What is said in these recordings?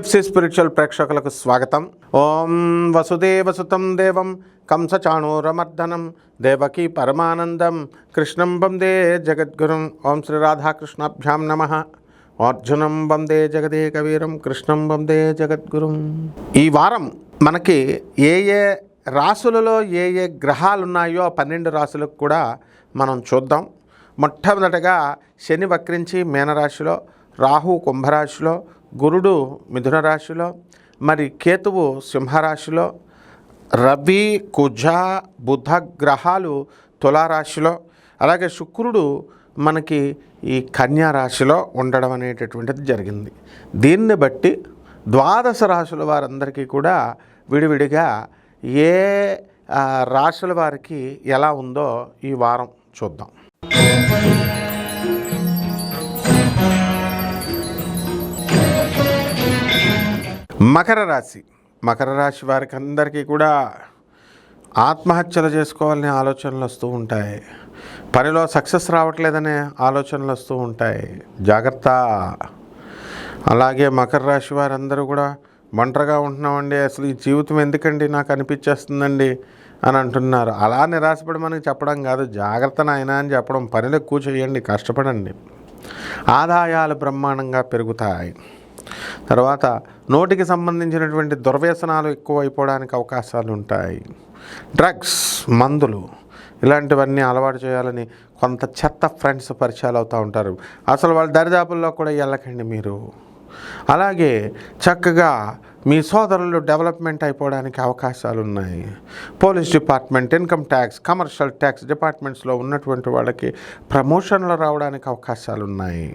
TFC spiritual ప్రేక్షకులకు స్వాగతం. ఓం వసుదేవసుతం దేవం కంసచాణూరమర్దనం దేవకీ పరమానందం కృష్ణం వందే జగద్గురుం. ఓం శ్రీ రాధాకృష్ణాభ్యాం నమః. అర్జునం వందే జగదేకవీరం కృష్ణం వందే జగద్గురుం. ఈ వారం మనకి ఏ ఏ రాశులలో ఏ ఏ గ్రహాలు ఉన్నాయో 12 రాశులకు కూడా మనం చూద్దాం. మొట్టమొదటగా శని వక్రించి మీనరాశిలో, రాహు కుంభరాశిలో, గురుడు మిథున రాశిలో, మరి కేతువు సింహరాశిలో, రవి కుజ బుధ గ్రహాలు తులారాశిలో, అలాగే శుక్రుడు మనకి ఈ కన్యా రాశిలో ఉండడం అనేటటువంటిది జరిగింది. దీన్ని బట్టి 12 రాశుల వారందరికీ కూడా విడివిడిగా ఏ రాశుల వారికి ఎలా ఉందో ఈ వారం చూద్దాం. మకర రాశి వారికి అందరికీ కూడా ఆత్మహత్యలు చేసుకోవాలనే ఆలోచనలు వస్తూ ఉంటాయి. పనిలో సక్సెస్ రావట్లేదనే ఆలోచనలు వస్తూ ఉంటాయి, జాగ్రత్త. అలాగే మకర రాశి వారందరూ కూడా ఒంటరిగా ఉంటున్నామండి, అసలు ఈ జీవితం ఎందుకండి నాకు అనిపించేస్తుందండి అని అంటున్నారు. అలా నిరాశపడి మనకి చెప్పడం కాదు, జాగ్రత్త నాయన అని చెప్పడం. పనిలో ఎక్కువ చేయండి, కష్టపడండి, ఆదాయాలు బ్రహ్మాండంగా పెరుగుతాయి. తర్వాత నోటికి సంబంధించినటువంటి దుర్వ్యసనాలు ఎక్కువైపోవడానికి అవకాశాలు ఉంటాయి. డ్రగ్స్, మందులు ఇలాంటివన్నీ అలవాటు చేయాలని కొంత చెత్త ఫ్రెండ్స్ పరిచయాలు అవుతూ ఉంటారు. అసలు వాళ్ళ దరిదాపుల్లో కూడా వెళ్ళకండి మీరు. అలాగే చక్కగా మీ సోదరులు డెవలప్మెంట్ అయిపోవడానికి అవకాశాలు ఉన్నాయి. Police department, income tax, commercial tax డిపార్ట్మెంట్స్లో ఉన్నటువంటి వాళ్ళకి ప్రమోషన్లు రావడానికి అవకాశాలు ఉన్నాయి.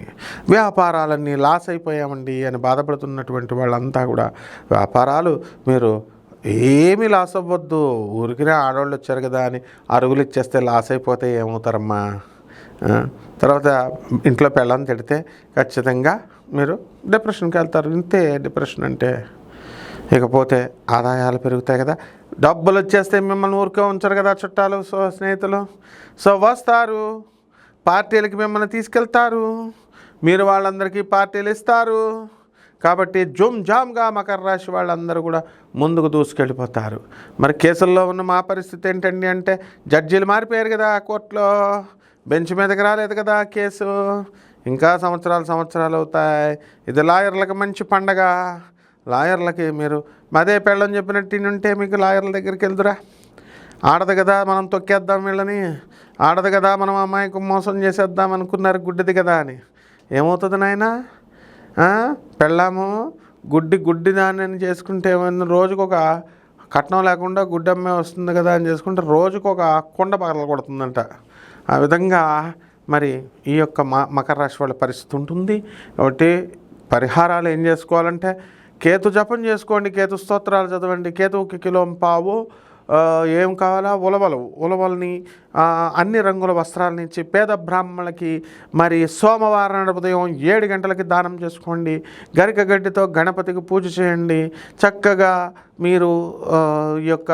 వ్యాపారాలన్నీ లాస్ అయిపోయామండి అని బాధపడుతున్నటువంటి వాళ్ళంతా కూడా వ్యాపారాలు మీరు ఏమీ లాస్ అవ్వద్దు. ఊరికినే ఆడవాళ్ళు వచ్చారు కదా అని అరుగులు ఇచ్చేస్తే లాస్ అయిపోతే ఏమవుతారమ్మా. తర్వాత ఇంట్లో పెళ్ళని తిడితే ఖచ్చితంగా మీరు డిప్రెషన్కి వెళ్తారు. ఇంతే డిప్రెషన్ అంటే. ఇకపోతే ఆదాయాలు పెరుగుతాయి కదా, డబ్బులు వచ్చేస్తే మిమ్మల్ని ఊరికే ఉంచరు కదా చుట్టాలు, స్నేహితులు. వస్తారు, పార్టీలకి మిమ్మల్ని తీసుకెళ్తారు, మీరు వాళ్ళందరికీ పార్టీలు ఇస్తారు. కాబట్టి జుమ్ జామ్గా మకర రాశి వాళ్ళందరూ కూడా ముందుకు దూసుకెళ్ళిపోతారు. మరి కేసుల్లో ఉన్న మా పరిస్థితి ఏంటండి అంటే, జడ్జీలు మారిపోయారు కదా కోర్టులో, బెంచ్ మీదకి రాలేదు కదా కేసు, ఇంకా సంవత్సరాలు అవుతాయి. ఇది లాయర్లకు మంచి పండగ. లాయర్లకి మీరు అదే పెళ్ళని చెప్పినట్టు ఉంటే మీకు లాయర్ల దగ్గరికి వెళ్తురా. ఆడదు కదా మనం తొక్కేద్దాం వీళ్ళని, ఆడదు కదా మనం అమ్మాయికి మోసం చేసేద్దాం అనుకున్నారు, గుడ్డిది కదా అని. ఏమవుతుంది నాయన? పెళ్ళాము గుడ్డి దాన్ని చేసుకుంటే ఏమైనా రోజుకొక కట్నం లేకుండా గుడ్డమ్మే వస్తుంది కదా అని చేసుకుంటే రోజుకొక కొండ పగల కొడుతుందంట. ఆ విధంగా మరి ఈ యొక్క మకర రాశి వాళ్ళ పరిస్థితి ఉంటుంది. కాబట్టి పరిహారాలు ఏం చేసుకోవాలంటే, కేతు జపం చేసుకోండి, కేతు స్తోత్రాలు చదవండి. కేతువుకి కిలోం పావు ఏం కావాలా, ఉలవల్ని అన్ని రంగుల వస్త్రాలని ఇచ్చి పేద బ్రాహ్మణులకి మరి సోమవారం ఉదయం 7 గంటలకి దానం చేసుకోండి. గరిక గడ్డితో గణపతికి పూజ చేయండి. చక్కగా మీరు ఈ యొక్క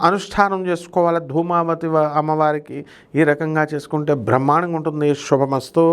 అనుష్ఠానం చేసుకోవాలి. ధూమావతి అమ్మవారికి ఈ రకంగా చేసుకుంటే బ్రహ్మాండంగా ఉంటుంది. శుభమస్తు.